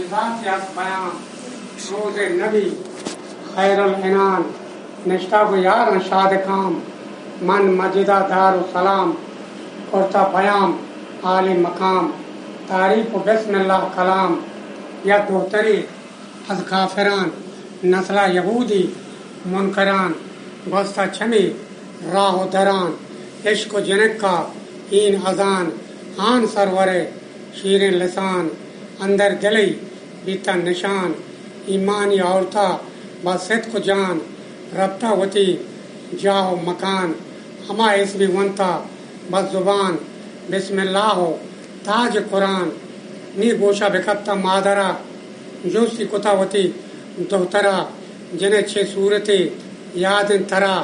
معجزات یاس بیان روز نبی خیر العنان نشتاب یار نشاد کام من مجدہ دار و سلام کرتا پیام عالی مقام تعریف و بسم اللہ کلام یا دوتری از کافران نسلہ یہودی منکران گوستہ چمی راہ و دران عشق و جنک کا این اذان آن سرور شیرین لسان اندر دلی بیتا نشان ایمانی عورتا با صدق و جان ربطہ وتی جاہ و مکان ہما اسمی ونتا بس زبان بسم اللہ و تاج قرآن نی گوشہ بکتا مادرہ جوسی کتا وتی دوترا جنہیں چھ صورتی یاد ترا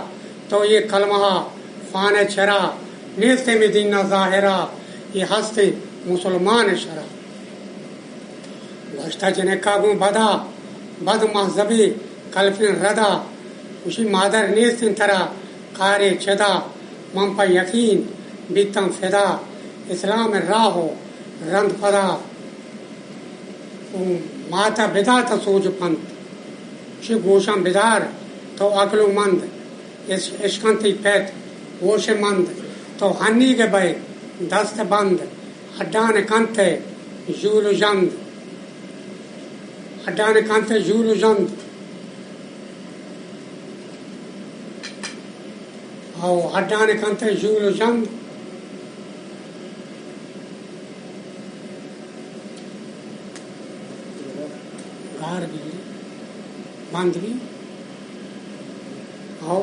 تو یہ کلمہ فان چرا نیست میں دینہ ظاہرہ یہ ہستے مسلمان شرع گوشتہ جنہیں کابوں بدا بد مذہبی کلفین ردا اسی مادر نیست ترا کارے چدا من پا یقین بیتم فدا اسلام راہو رند پدا ماتا بدا تا سوج پنت شی گوشم بدار تو عقل مند عشقنتی پیت گوش مند تو ہنی کے بے دست بند ہڈان کنتے جول جند ہڈان کنتے جول جند او ہڈان کنتے جول جند گار بھی بند بھی او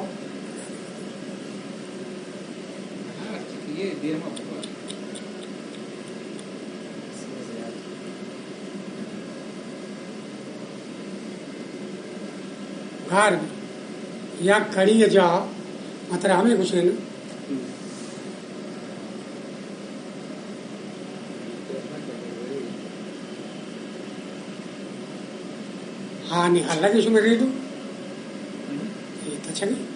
گھر یا کھڑی جا مطلب ہمیں کچھ ہے نا ہاں نہیں اللہ کے شمر ریدو یہ تو اچھا نہیں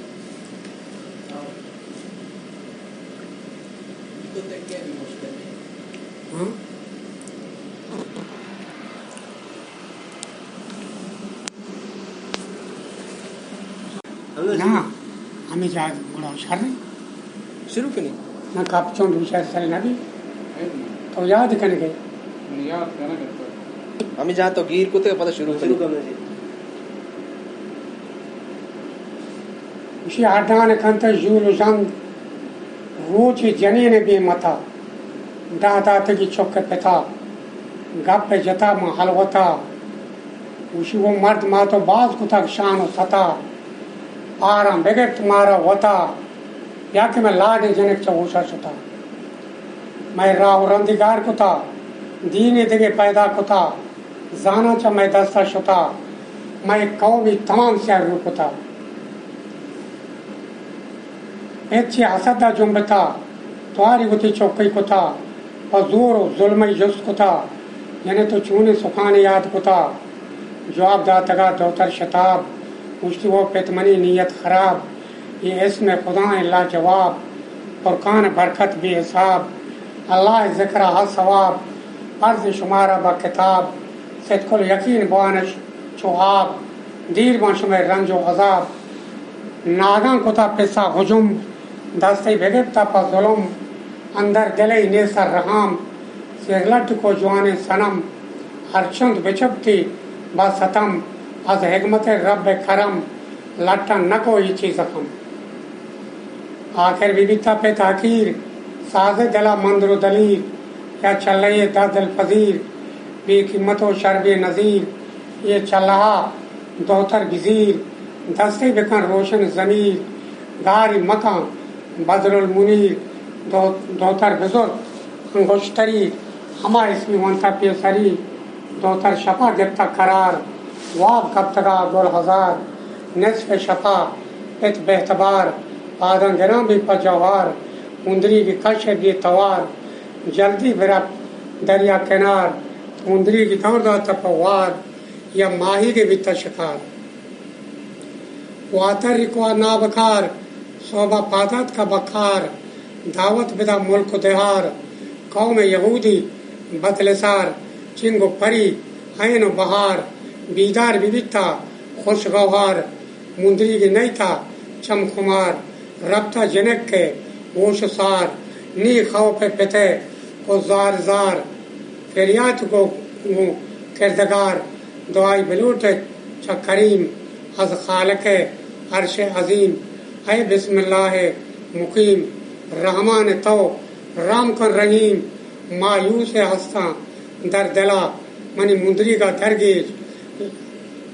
ہاں ہمیں جا بڑا ہوشیار نہیں شروع کریں نہ کپ چونڈ ہوشیار سر نہ بھی تو یاد کرنے گئے ہمیں جہاں تو گیر کو پتہ شروع کرنا جی اسی ہڈان کنتے جول جند روچی جنین بھی متا دادا تگی چوک پتا گپ جتا میں حلوتا اسی وہ مرد ماں تو باز کو تک شان و ستا آرام بغیر تمہارا ہوتا یا کہ میں لاڈ جنک چوشا شتا میں راہ رندگار کتا دین دگے پیدا کتا زانا چا میں دستا شتا میں قومی تمام سیار رو کتا ایچی حسدہ جنبتا تواری گتی چوکی کتا زور و ظلمی جس کتا یعنی تو چونے سکھانے یاد کتا جواب داتگا دوتر شتاب مشتی وہ پیتمنی نیت خراب یہ اسم خدا اللہ جواب قرآن برکت بھی حساب اللہ ذکر ہا ثواب عرض شمارہ با کتاب صدق الیقین بوانش چوہاب دیر بانشم رنج و عذاب ناگاں کتا پسا ہجم دستی بگبتا پا ظلم اندر دلی نیسر رحام سیغلٹ کو جوان سنم ہر چند بچبتی با ستم از حکمت رب کرم لٹا نہ کوئی چیز زخم آخر بیتا پہ تاخیر ساز دلا مندر و دلیر یا چلے دل پذیر بے قیمت و شرب نظیر یہ چلہا دوتر گزیر دستے بکن روشن ضمیر گاری مکان بدر المنیر دوتر بزرگ انگوشتری ہما اسمی ونتا پیسری دوتر شفا گپتا قرار واب کب تگا گل ہزار نصف شفا ات بہتبار آدم گرام بھی پجوار اندری کی کش بھی توار جلدی برپ دریا کنار اندری کی دور دا تپوار یا ماہی کے بھی تشکار واتر کو نابکار صوبہ پادت کا بکار دعوت بدا ملک دہار قوم یہودی بدلسار چنگو پری عین و بہار بیدار بیتا خوشگوار مندری کی نہیں تھا چم خمار ربطہ جنک کے ہوش سار نی خوف پتے کو زار زار فریات کو کردگار دعائی بلوٹ چا کریم از خالق عرش عظیم اے بسم اللہ مقیم رحمان تو رام کن رحیم مایوس ہستاں در دلا منی مندری کا درگیج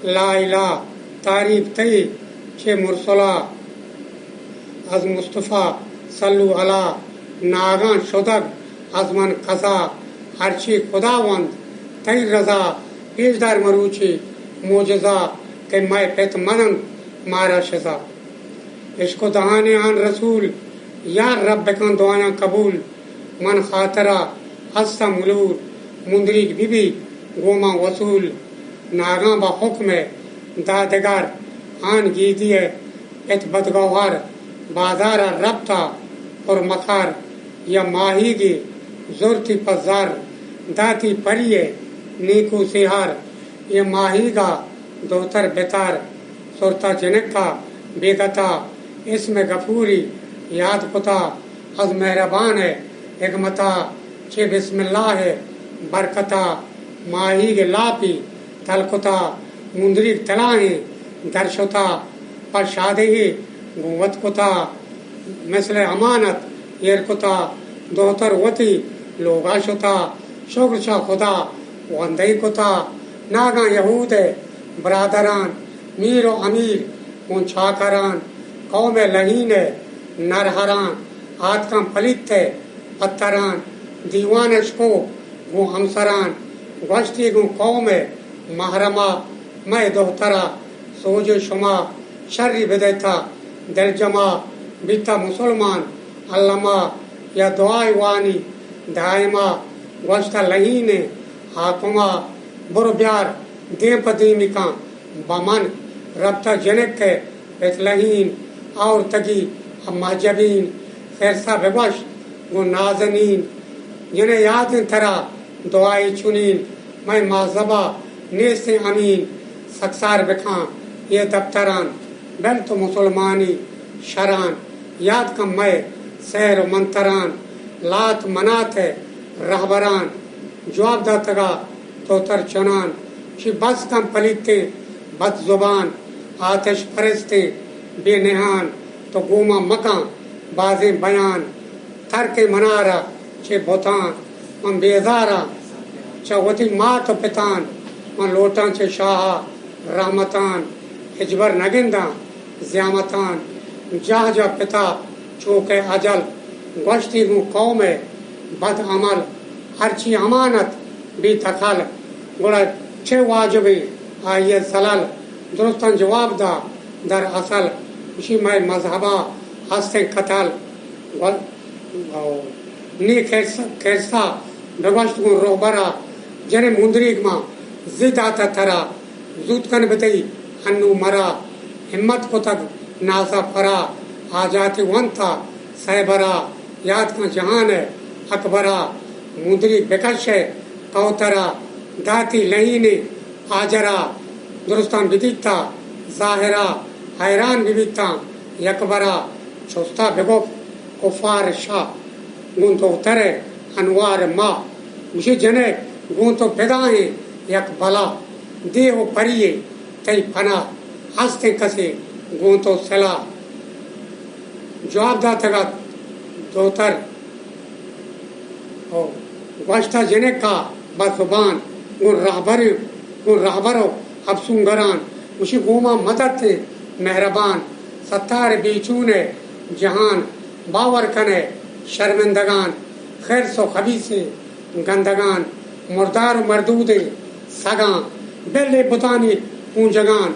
لا الہ تعریف تئی چھ مرسلا از مصطفیٰ صلو علی ناگان شدگ از من قضا ہرچی خداوند تئی رضا پیش در مروچی معجزہ کہ میں پت منن مارا شزا عشق و دہانے آن رسول یار رب کن دعایاں قبول من خاطرہ ہستا ملور مندریک بی بی گوما وصول ناگاں با حکم دادگر آن گیدی ات بدگوہر بازار ربطہ اور مکار یا ماہی گی زورتی پزار داتی پریے نیکو سہار یہ ماہی گا دوتر بتار سورتا جنک کا بیگتا اس میں غفوری یاد کتا از مہربان ہے حکمتا چھ بسم اللہ ہے برکتا ماہی گے لاپی تلکتا مندری تلاہیں درشتا پر شادی گوت کتا مثل امانت یر کتا دوتر وتی لوگا شتا شکر شا خدا وندئی کتا ناگا یہود برادران میر و امیر ان چھاکران قوم لہین نرہران آتکم پلیت پتران دیوان اشکو گو ہمسران گوشتی گو قوم محرمہ میں دوہترا سوج شما شری بدیتا دل جمع بیتا مسلمان علمہ یا دعائی وانی دائمہ گوشتا لہین حاکمہ بر بیار دیم پدیمی کا بمن ربطہ جنک کے اتلہین اور تگی محجبین خیرسا بگوش گو نازنین جنہیں یاد ترا دعائی چنین میں مازبہ نیست امین سکسار بکھاں یہ دفتران بل تو مسلمانی شران یاد کم میں سیر و منتران لات منات رہبران جواب داتگا تو تر چنان چی بس کم پلیتے بد زبان آتش پرستے بے نہان تو گوما مکان بازیں بیان ترک منارا چھ بوتان من بیزارا چوتی مات و پتان من لوٹان چھ شاہا رحمتان ہجبر نگنداں زیامتان جہ جہ پتا چوکے اجل گوشتی گو قوم بد عمل ہرچی امانت بھی تکھل گوڑا چھ واجبی آئیے زلل درستان جواب دا در اصل اسی میں مذہبہ ہستے قتل نی کھیرسا بگوشت گو روبرا جنے مندریگ ماں زد آتا ترا زود کن بتئی انو مرا ہمت کو تک نازا پرا آجاتی ون تھا سیبرا یاد کا جہان ہے اکبرا مندری بکش ہے کوترا داتی لہینے آجرا درستان بدیتا ظاہرا حیران ببیتا یکبرا چوستا بگوف کفار شاہ گون تو اترے انوار ماں مجھے جنے گون تو پیدائیں یک بلا دے ہو پریے تی پنا ہستے کسے گون تو سلا جواب داتا گا دوتر گوشتا جنے کا بزبان گون رہبرو اب سنگران مجھے گوما مدد تھے مہربان ستار بیچون جہان باور کنے شرمندگان خیر سو خبیث گندگان مردار و مردود سگان بل بتانی پونجگان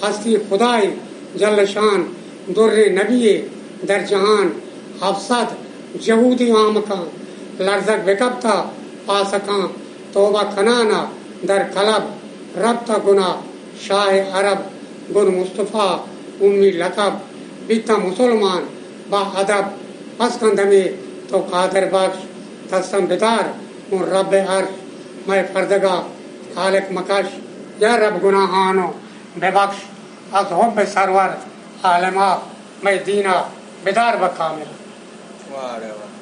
ہستی خدای جل شان در نبی در جہان حفصد جہودی آمکان لرزک بکبتا پاسکان توبہ کنانا در قلب ربطہ گناہ شاہ عرب گن مصطفیٰ امی لقب بیتا مسلمان با ادب پس کندمی تو قادر بخش تسم بدار ان رب عرش میں فردگا خالق مکش یا رب گناہانو ببخش از حب سرور عالمہ میں دینہ بیدار بکامل. واہ رے واہ.